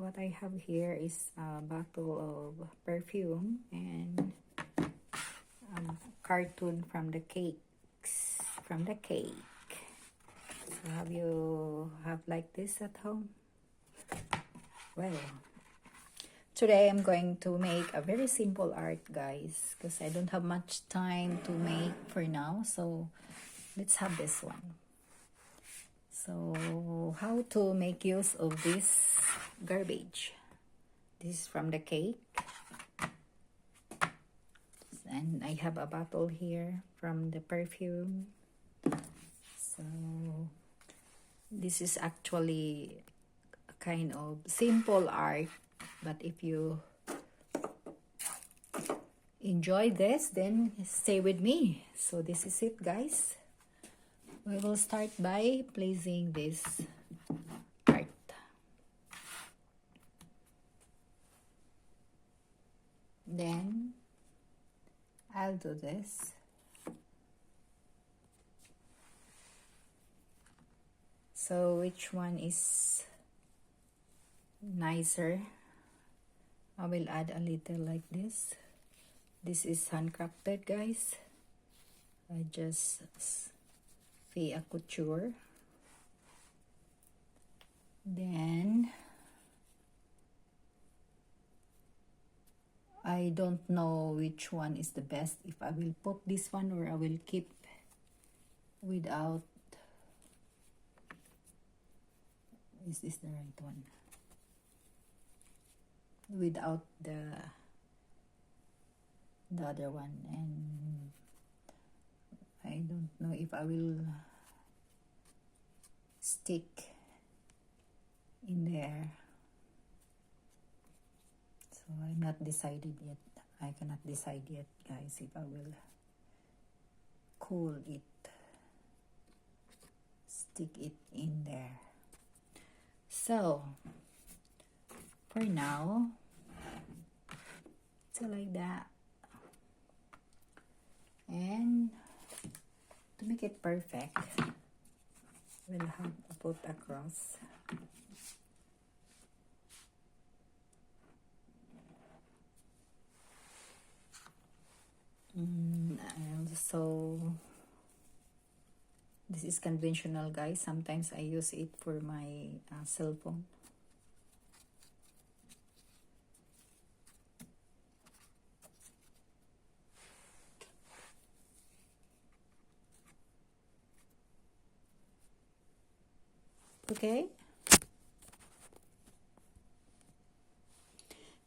what I have here is a bottle of perfume and a cartoon from the cakes, from the cake. So have you have like this at home? Well, today I'm going to make a very simple art, guys, because I don't have much time to make for now. So let's have this one. So how to make use of this garbage. This is from the cake. And I have a bottle here from the perfume. So this is actually a kind of simple art, but if you enjoy this, then stay with me. So this is it, guys. We will start by placing this art. Then I'll do this. So which one is nicer? I will add a little like this. This is handcrafted, guys. I just a couture. Then I don't know which one is the best, if I will put this one or I will keep without. Is this the right one? Without the other one, and I don't know if I will stick in there. So I'm not decided yet. I cannot decide yet, guys, if I will cool it, stick it in there. So for now, so like that. And to make it perfect, we'll have to put across. So this is conventional, guys. Sometimes I use it for my cell phone. Okay.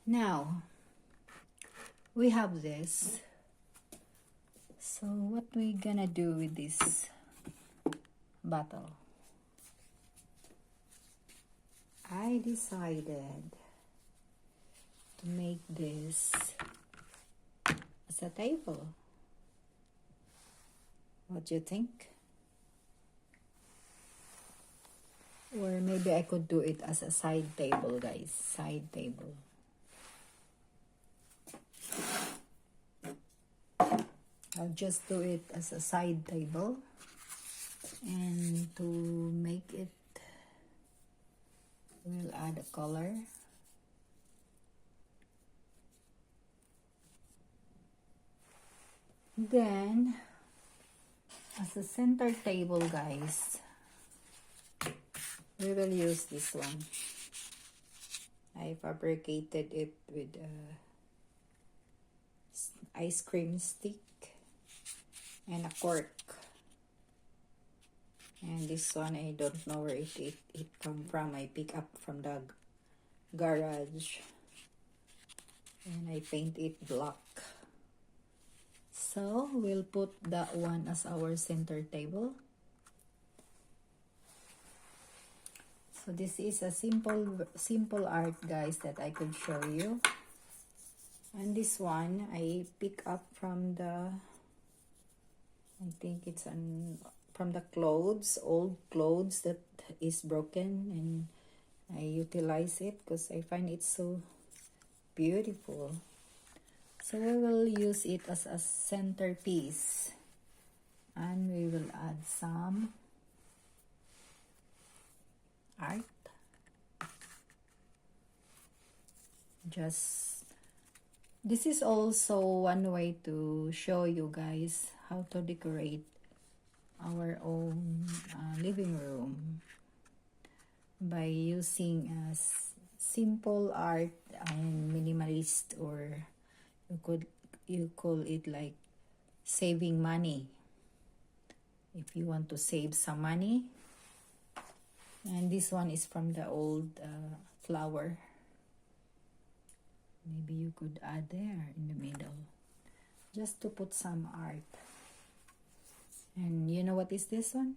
Now we have this. So what we gonna do with this bottle? I decided to make this as a table. What do you think? Or maybe I could do it as a side table, guys. Side table. I'll just do it as a side table. And to make it, we'll add a color. Then, as a center table, guys, we will use this one. I fabricated it with ice cream stick and a cork. And this one, I don't know where it come from. I pick up from the garage. And I paint it black. So, we'll put that one as our center table. So, this is a simple art, guys, that I could show you. And this one, I pick up from the, I think it's from the clothes, old clothes that is broken, and I utilize it because I find it so beautiful. So we will use it as a centerpiece, and we will add some art. Just, this is also one way to show you guys how to decorate our own living room by using simple art and minimalist, or you call it like saving money. If you want to save some money, and this one is from the old flower. Maybe you could add there in the middle, just to put some art. And you know what is this one?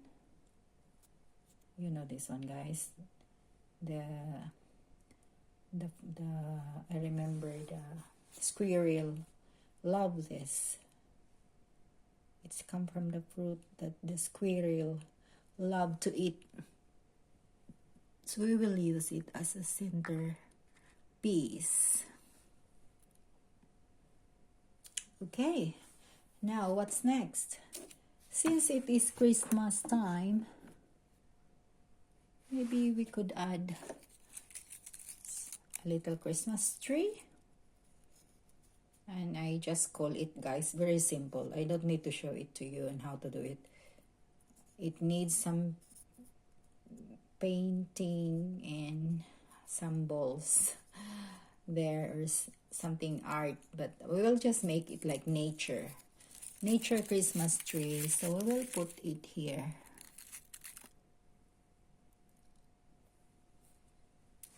You know this one, guys. The I remember the squirrel love this. It's come from the fruit that the squirrel love to eat. So we will use it as a center piece. Okay, now what's next? Since it is Christmas time, maybe we could add a little Christmas tree. And I just call it, guys, very simple. I don't need to show it to you and how to do it. It needs some painting and some balls there, or something art, but we will just make it like nature Christmas tree. So we will put it here.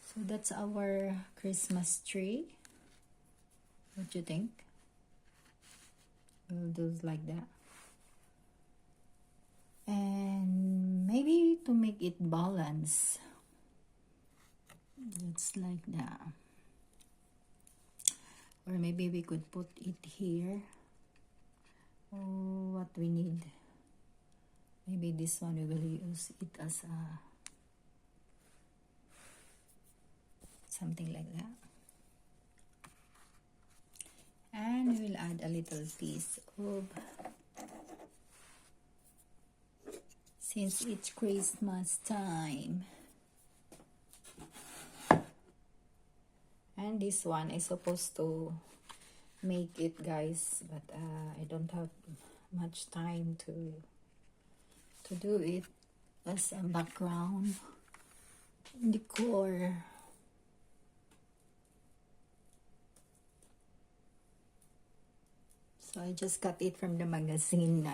So that's our Christmas tree. What do you think? We'll do it like that. And maybe to make it balance, it's like that. Or maybe we could put it here. Oh, what we need. Maybe this one we will use it as a something like that. And we will add a little piece of, since it's Christmas time. And this one I supposed to make it, guys, but I don't have much time to do it as a background decor. So I just got it from the magazine.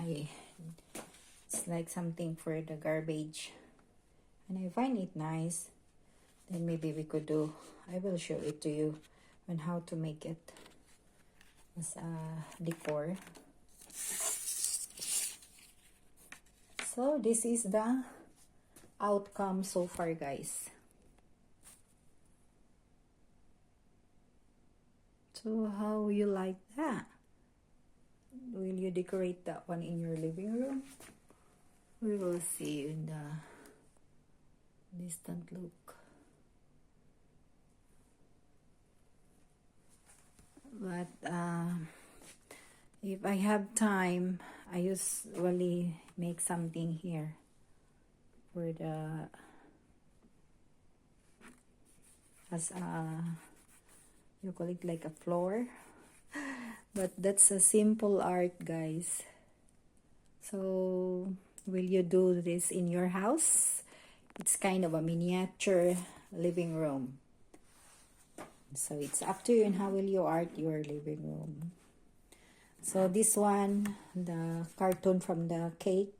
It's like something for the garbage, and I find it nice. Then maybe we could do, I will show it to you on how to make it as a decor. So this is the outcome so far, guys. So how you like that? Will you decorate that one in your living room? We will see in the distant look. But if I have time, I usually make something here for the, as a, you call it like a floor. But that's a simple art, guys. So will you do this in your house? It's kind of a miniature living room. So it's up to you and how will you art your living room. So this one, the cartoon from the cake,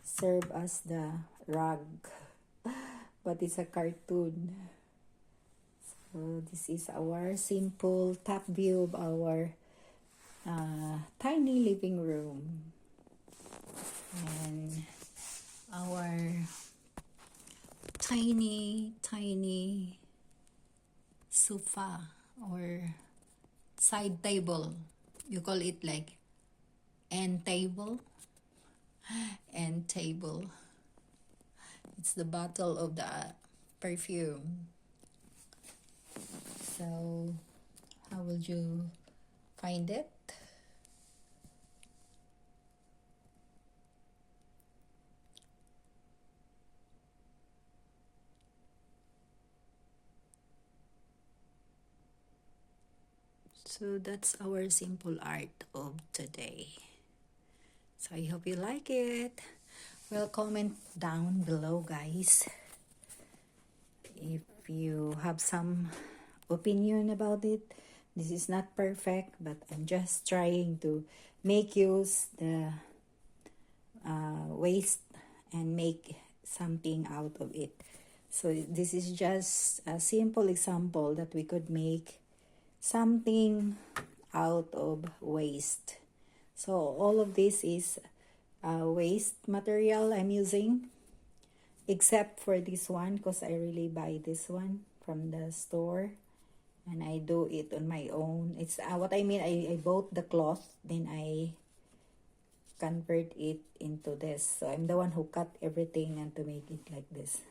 serve as the rug. But it's a cartoon. So this is our simple top view of our tiny living room. And our tiny sofa or side table. You call it like end table. End table. It's the bottle of the perfume. So how would you find it? So that's our simple art of today. So I hope you like it. Well, comment down below, guys, if you have some opinion about it. This is not perfect, but I'm just trying to make use the waste and make something out of it. So this is just a simple example that we could make something out of waste. So all of this is waste material I'm using, except for this one, because I really buy this one from the store and I do it on my own. It's what I mean, I bought the cloth, then I convert it into this. So I'm the one who cut everything and to make it like this,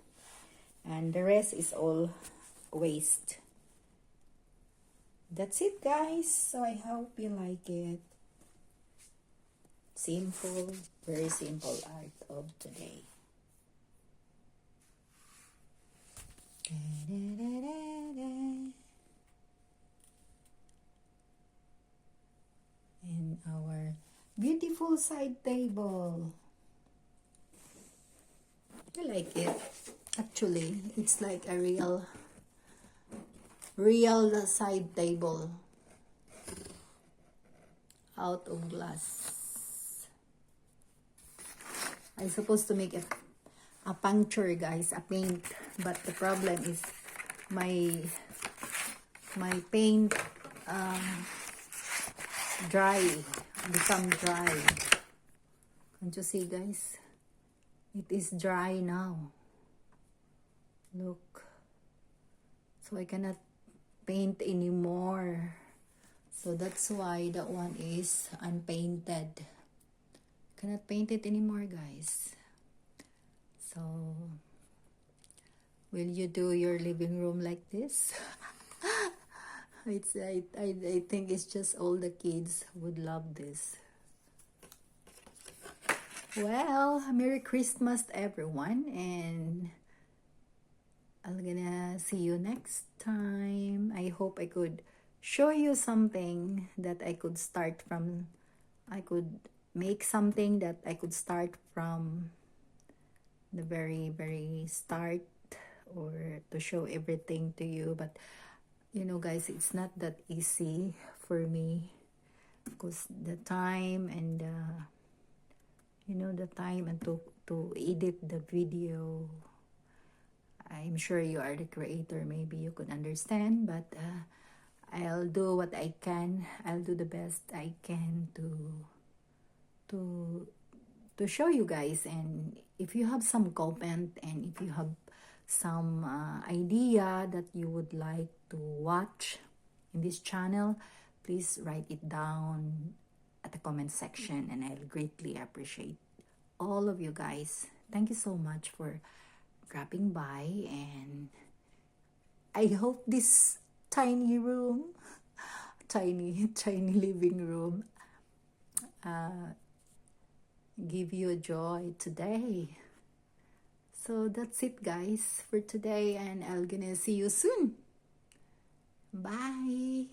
and the rest is all waste. That's it, guys. So I hope you like it. Simple, very simple art of today. And our beautiful side table. I like it. Actually, it's like a real side table out of glass. I'm supposed to make a puncture, guys, a paint, but the problem is my paint become dry. Can't you see, guys? It is dry now. Look. So I cannot paint anymore. So that's why that one is unpainted. Cannot paint it anymore, guys. So will you do your living room like this? I think it's just all the kids would love this. Well, Merry Christmas, everyone, and I'm gonna see you next time. I hope I could show you something that I could start from. I could make something that I could start from the very start, or to show everything to you. But you know, guys, it's not that easy for me, because the time and the time and to edit the video. I'm sure you are the creator, maybe you could understand, but I'll do what I can. I'll do the best I can to show you guys. And if you have some comment, and if you have some idea that you would like to watch in this channel, please write it down at the comment section, and I'll greatly appreciate all of you guys. Thank you so much for dropping by, and I hope this tiny room, tiny living room, give you a joy today. So that's it, guys, for today, and I'm gonna see you soon. Bye.